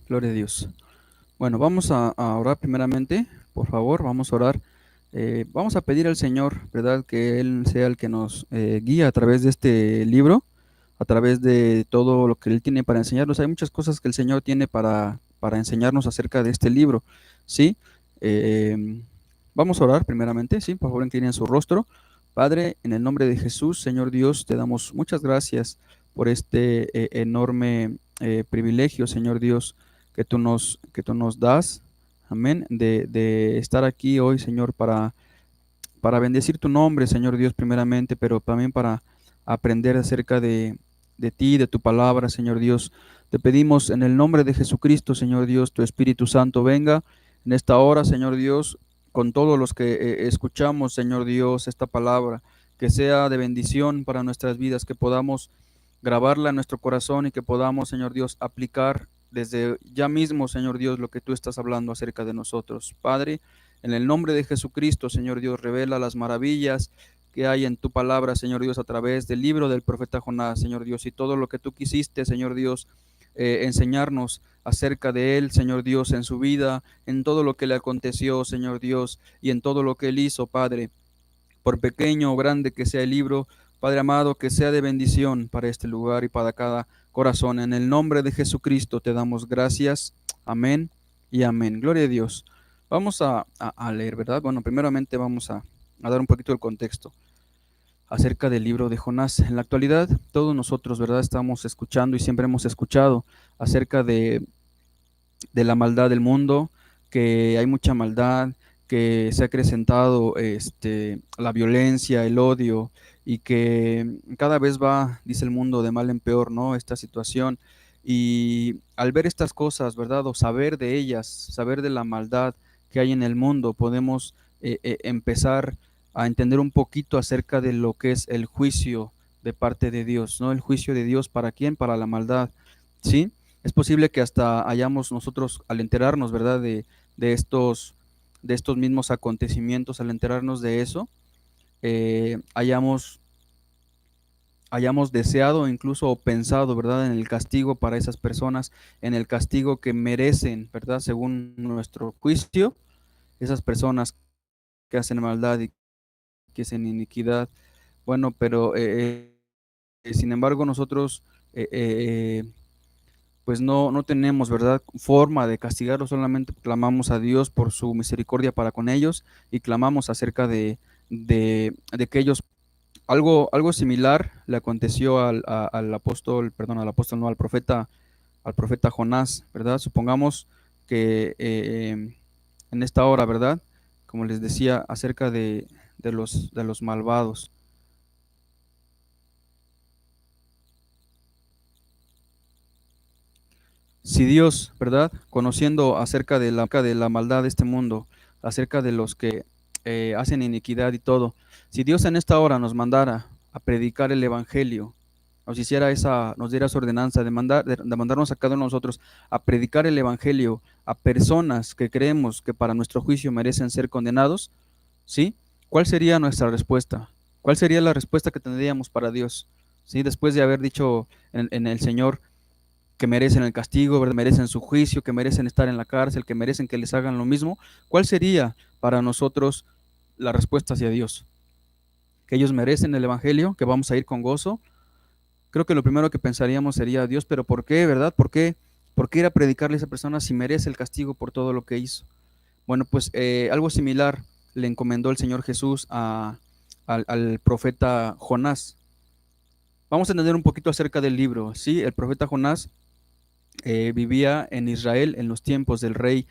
Gloria a Dios. Bueno, vamos a orar primeramente, por favor, vamos a orar. Vamos a pedir al Señor, ¿verdad? Que Él sea el que nos guíe a través de este libro, a través de todo lo que Él tiene para enseñarnos. Hay muchas cosas que el Señor tiene para enseñarnos acerca de este libro, ¿sí? Eh, Vamos a orar primeramente, ¿sí? Por favor, inclinen su rostro. Padre, en el nombre de Jesús, Señor Dios, te damos muchas gracias por este enorme privilegio, Señor Dios, que tú nos das, amén, de estar aquí hoy, Señor, para bendecir tu nombre, Señor Dios, primeramente, pero también para aprender acerca de ti, de tu palabra, Señor Dios. Te pedimos en el nombre de Jesucristo, Señor Dios, tu Espíritu Santo venga en esta hora, Señor Dios, con todos los que escuchamos, Señor Dios, esta palabra, que sea de bendición para nuestras vidas, que podamos grabarla en nuestro corazón y que podamos, Señor Dios, aplicar desde ya mismo, Señor Dios, lo que tú estás hablando acerca de nosotros. Padre, en el nombre de Jesucristo, Señor Dios, revela las maravillas que hay en tu palabra, Señor Dios, a través del libro del profeta Jonás, Señor Dios, y todo lo que tú quisiste, Señor Dios, enseñarnos acerca de él, Señor Dios, en su vida, en todo lo que le aconteció, Señor Dios, y en todo lo que él hizo, Padre, por pequeño o grande que sea el libro, Padre amado, que sea de bendición para este lugar y para cada corazón. En el nombre de Jesucristo te damos gracias. Amén y amén. Gloria a Dios. Vamos a leer, ¿verdad? Bueno, primeramente vamos a dar un poquito el contexto acerca del libro de Jonás. En la actualidad, todos nosotros, ¿verdad? Estamos escuchando y siempre hemos escuchado acerca de la maldad del mundo, que hay mucha maldad, que se ha acrecentado la violencia, el odio, y que cada vez va, dice el mundo, de mal en peor, ¿no? Esta situación. Y al ver estas cosas, ¿verdad? O saber de ellas, saber de la maldad que hay en el mundo, podemos empezar a entender un poquito acerca de lo que es el juicio de parte de Dios, ¿no? El juicio de Dios, ¿para quién? Para la maldad, ¿sí? Es posible que hasta hayamos nosotros, al enterarnos, ¿verdad? De estos mismos acontecimientos, al enterarnos de eso, hayamos deseado incluso o pensado, ¿verdad? En el castigo para esas personas, en el castigo que merecen, ¿verdad? Según nuestro juicio, esas personas que hacen maldad y que hacen iniquidad. Bueno, pero sin embargo nosotros pues no tenemos, ¿verdad?, forma de castigarlos, solamente clamamos a Dios por su misericordia para con ellos y clamamos acerca de que ellos, algo similar le aconteció al apóstol, perdón, al apóstol, no, al profeta Jonás, ¿verdad? Supongamos que en esta hora, ¿verdad?, como les decía, acerca de los malvados. Si Dios, ¿verdad? Conociendo acerca de la maldad de este mundo, acerca de los que hacen iniquidad y todo, si Dios en esta hora nos mandara a predicar el Evangelio, nos diera esa ordenanza de mandarnos a cada uno de nosotros a predicar el Evangelio a personas que creemos que para nuestro juicio merecen ser condenados, ¿sí? ¿Cuál sería nuestra respuesta? ¿Cuál sería la respuesta que tendríamos para Dios? ¿Sí? Después de haber dicho en el Señor que merecen el castigo, ¿verdad? Merecen su juicio, que merecen estar en la cárcel, que merecen que les hagan lo mismo, ¿cuál sería para nosotros la respuesta hacia Dios? ¿Que ellos merecen el Evangelio, que vamos a ir con gozo? Creo que lo primero que pensaríamos sería, Dios, pero ¿por qué, verdad? ¿Por qué ir a predicarle a esa persona si merece el castigo por todo lo que hizo? Bueno, pues algo similar le encomendó el Señor Jesús al profeta Jonás. Vamos a entender un poquito acerca del libro, ¿sí? El profeta Jonás vivía en Israel en los tiempos del rey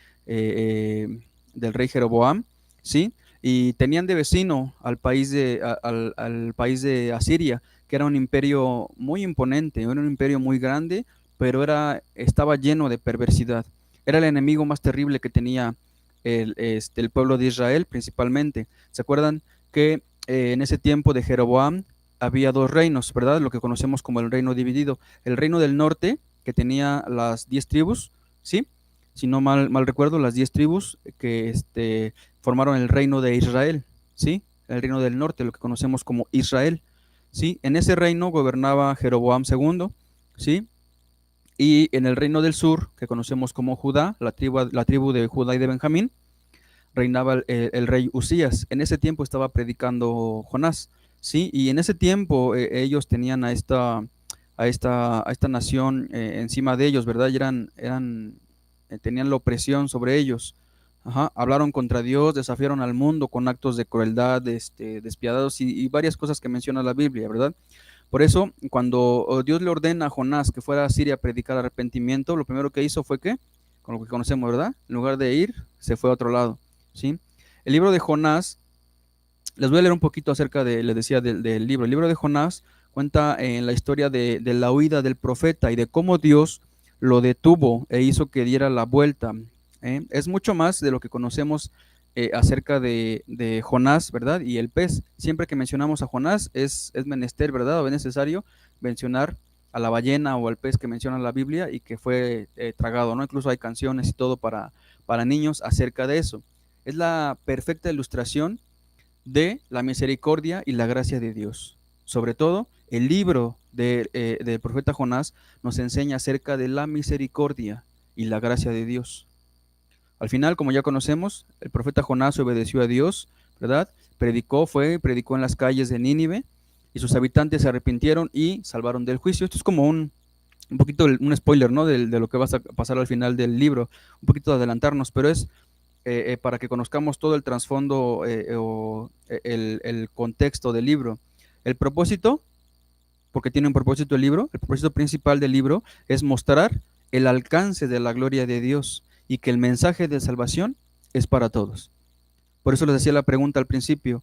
Jeroboam, ¿sí? Y tenían de vecino al país de Asiria, que era un imperio muy imponente, era un imperio muy grande, pero estaba lleno de perversidad. Era el enemigo más terrible que tenía el pueblo de Israel principalmente. ¿Se acuerdan que en ese tiempo de Jeroboam había dos reinos, ¿verdad? Lo que conocemos como el reino dividido. El reino del norte, que tenía las 10 tribus, ¿sí? Si no mal recuerdo, las 10 tribus que formaron el reino de Israel, ¿sí? El reino del norte, lo que conocemos como Israel, ¿sí? En ese reino gobernaba Jeroboam II, ¿sí? Y en el reino del sur, que conocemos como Judá, la tribu de Judá y de Benjamín, reinaba el rey Usías. En ese tiempo estaba predicando Jonás, ¿sí? Y en ese tiempo ellos tenían a esta nación encima de ellos, ¿verdad? Y tenían la opresión sobre ellos. Ajá. Hablaron contra Dios, desafiaron al mundo con actos de crueldad, despiadados y varias cosas que menciona la Biblia, ¿verdad? Por eso, cuando Dios le ordena a Jonás que fuera a Siria a predicar arrepentimiento, lo primero que hizo fue que, con lo que conocemos, ¿verdad? En lugar de ir, se fue a otro lado, ¿sí? El libro de Jonás, les voy a leer un poquito acerca les decía, del libro. El libro de Jonás cuenta en la historia de la huida del profeta y de cómo Dios lo detuvo e hizo que diera la vuelta. Es mucho más de lo que conocemos acerca de Jonás, ¿verdad? Y el pez. Siempre que mencionamos a Jonás es menester, ¿verdad? O es necesario mencionar a la ballena o al pez que menciona la Biblia y que fue tragado, ¿no? Incluso hay canciones y todo para niños acerca de eso. Es la perfecta ilustración de la misericordia y la gracia de Dios. Sobre todo, el libro del profeta Jonás nos enseña acerca de la misericordia y la gracia de Dios. Al final, como ya conocemos, el profeta Jonás obedeció a Dios, ¿verdad? Predicó en las calles de Nínive y sus habitantes se arrepintieron y salvaron del juicio. Esto es como un poquito un spoiler, ¿no? De lo que va a pasar al final del libro, un poquito de adelantarnos, pero es para que conozcamos todo el trasfondo o el contexto del libro. El propósito, porque tiene un propósito el libro, el propósito principal del libro es mostrar el alcance de la gloria de Dios y que el mensaje de salvación es para todos. Por eso les decía la pregunta al principio,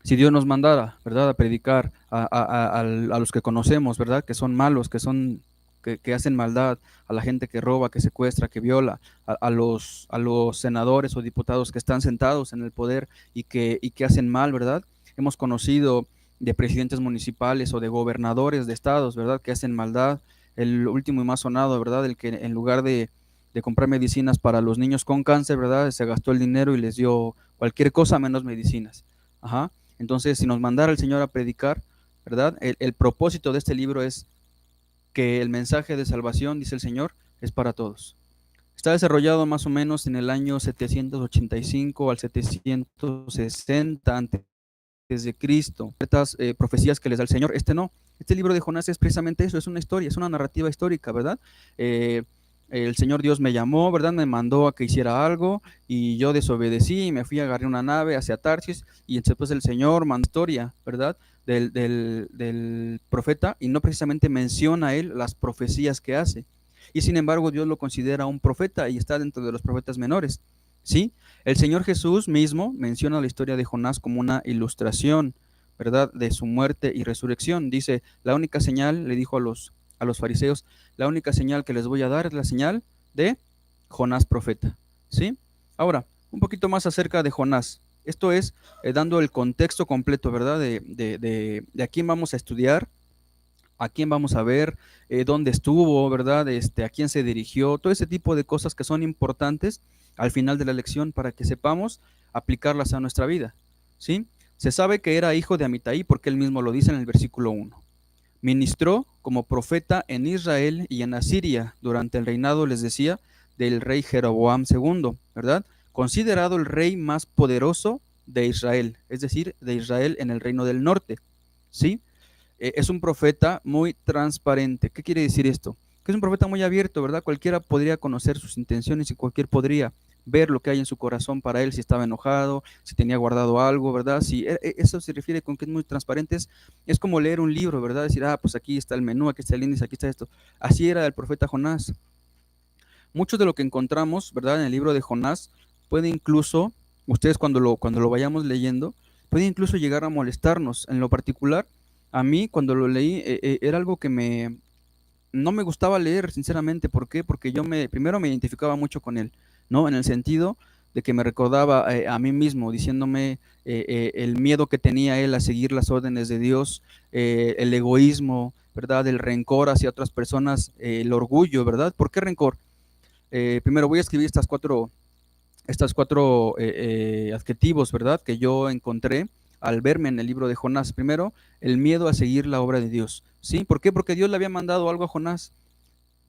si Dios nos mandara, ¿verdad?, a predicar a los que conocemos, ¿verdad?, que son malos, que hacen maldad, a la gente que roba, que secuestra, que viola, a los senadores o diputados que están sentados en el poder y que hacen mal, ¿verdad? Hemos conocido de presidentes municipales o de gobernadores de estados, ¿verdad?, que hacen maldad. El último y más sonado, ¿verdad?, el que en lugar de comprar medicinas para los niños con cáncer, ¿verdad?, se gastó el dinero y les dio cualquier cosa menos medicinas. Ajá. Entonces, si nos mandara el Señor a predicar, ¿verdad? El propósito de este libro es que el mensaje de salvación, dice el Señor, es para todos. Está desarrollado más o menos en el año 785 al 760 antes de Cristo. Estas profecías que les da el Señor, no. Este libro de Jonás es precisamente eso, es una historia, es una narrativa histórica, ¿verdad? El Señor Dios me llamó, ¿verdad? Me mandó a que hiciera algo y yo desobedecí y me fui a agarrar una nave hacia Tarsis y después el Señor mandó historia, ¿verdad? Del profeta y no precisamente menciona a él las profecías que hace. Y sin embargo Dios lo considera un profeta y está dentro de los profetas menores, ¿sí? El Señor Jesús mismo menciona la historia de Jonás como una ilustración, ¿verdad?, de su muerte y resurrección. Dice, la única señal, le dijo a los fariseos, la única señal que les voy a dar es la señal de Jonás profeta, ¿sí? Ahora, un poquito más acerca de Jonás. Esto es dando el contexto completo, ¿verdad?, de a quién vamos a estudiar, a quién vamos a ver, dónde estuvo, ¿verdad? A quién se dirigió, todo ese tipo de cosas que son importantes al final de la lección para que sepamos aplicarlas a nuestra vida, ¿sí? Se sabe que era hijo de Amitai porque él mismo lo dice en el versículo 1. Ministró como profeta en Israel y en Asiria durante el reinado, les decía, del rey Jeroboam II, ¿verdad? Considerado el rey más poderoso de Israel, es decir, de Israel en el reino del norte, ¿sí? Es un profeta muy transparente. ¿Qué quiere decir esto? Que es un profeta muy abierto, ¿verdad? Cualquiera podría conocer sus intenciones y cualquier podría ver lo que hay en su corazón para él, si estaba enojado, si tenía guardado algo, ¿verdad? Si eso se refiere con que es muy transparente, es como leer un libro, ¿verdad? Decir, pues aquí está el menú, aquí está el índice, aquí está esto. Así era el profeta Jonás. Mucho de lo que encontramos, ¿verdad?, en el libro de Jonás puede incluso, ustedes cuando lo vayamos leyendo, puede incluso llegar a molestarnos. En lo particular, a mí cuando lo leí era algo que no me gustaba leer, sinceramente. ¿Por qué? Porque primero me identificaba mucho con él, ¿no? En el sentido de que me recordaba a mí mismo, diciéndome el miedo que tenía él a seguir las órdenes de Dios, el egoísmo, ¿verdad? El rencor hacia otras personas, el orgullo, ¿verdad? ¿Por qué rencor? Primero voy a escribir estas cuatro adjetivos, ¿verdad?, que yo encontré al verme en el libro de Jonás. Primero, el miedo a seguir la obra de Dios, ¿sí? ¿Por qué? Porque Dios le había mandado algo a Jonás,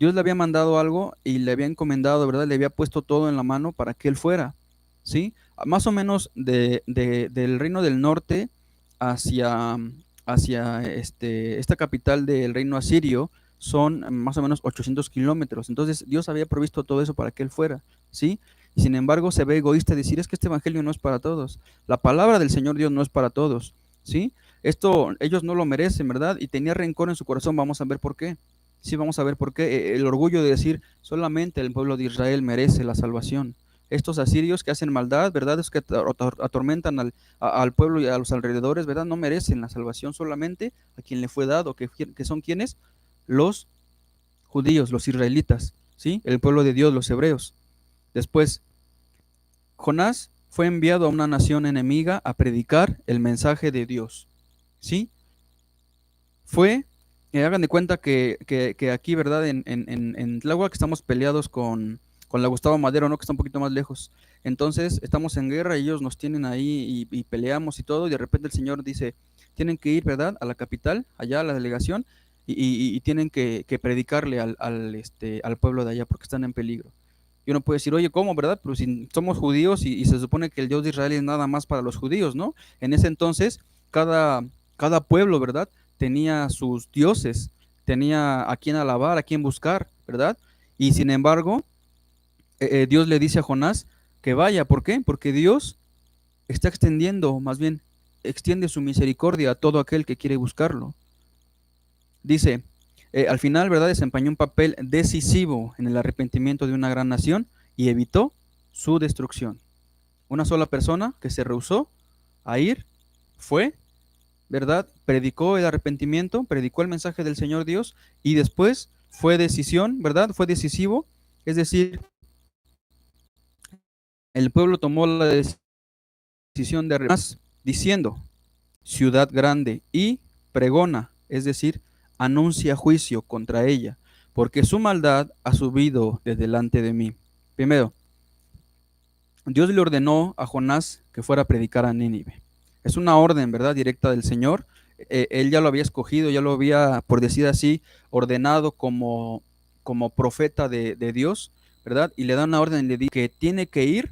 Dios le había mandado algo y le había encomendado, ¿verdad? Le había puesto todo en la mano para que él fuera, ¿sí? Más o menos del reino del norte hacia, hacia esta capital del reino asirio son más o menos 800 kilómetros. Entonces Dios había provisto todo eso para que él fuera, ¿sí? Y sin embargo se ve egoísta decir, es que este evangelio no es para todos. La palabra del Señor Dios no es para todos, ¿sí? Esto ellos no lo merecen, ¿verdad? Y tenía rencor en su corazón, vamos a ver por qué. Sí, vamos a ver por qué. El orgullo de decir, solamente el pueblo de Israel merece la salvación. Estos asirios que hacen maldad, ¿verdad? Es que atormentan al pueblo y a los alrededores, ¿verdad? No merecen la salvación, solamente a quien le fue dado, que son quienes, los judíos, los israelitas, ¿sí? El pueblo de Dios, los hebreos. Después, Jonás fue enviado a una nación enemiga a predicar el mensaje de Dios, ¿sí? Fue, hagan de cuenta que aquí, ¿verdad? En Tláhuac estamos peleados con la Gustavo Madero, ¿no? Que está un poquito más lejos. Entonces, estamos en guerra y ellos nos tienen ahí y peleamos y todo, y de repente el Señor dice, tienen que ir, ¿verdad? A la capital, allá a la delegación, y tienen que predicarle al pueblo de allá porque están en peligro. Y uno puede decir, oye, ¿cómo, verdad? Pero si somos judíos y se supone que el Dios de Israel es nada más para los judíos, ¿no? En ese entonces, cada pueblo, ¿verdad? Tenía sus dioses, tenía a quién alabar, a quién buscar, ¿verdad? Y sin embargo, Dios le dice a Jonás que vaya. ¿Por qué? Porque Dios está extendiendo, más bien, extiende su misericordia a todo aquel que quiere buscarlo. Dice, al final, ¿verdad? Desempeñó un papel decisivo en el arrepentimiento de una gran nación y evitó su destrucción. Una sola persona que se rehusó a ir fue, ¿verdad? Predicó el arrepentimiento, predicó el mensaje del Señor Dios y después fue decisión, ¿verdad? Fue decisivo, es decir, el pueblo tomó la decisión de arrepentirse diciendo, ciudad grande, y pregona, es decir, anuncia juicio contra ella, porque su maldad ha subido de delante de mí. Primero, Dios le ordenó a Jonás que fuera a predicar a Nínive. Es una orden, ¿verdad? Directa del Señor. Él ya lo había escogido, ya lo había, por decir así, ordenado como profeta de Dios, ¿verdad? Y le da una orden y le dice que tiene que ir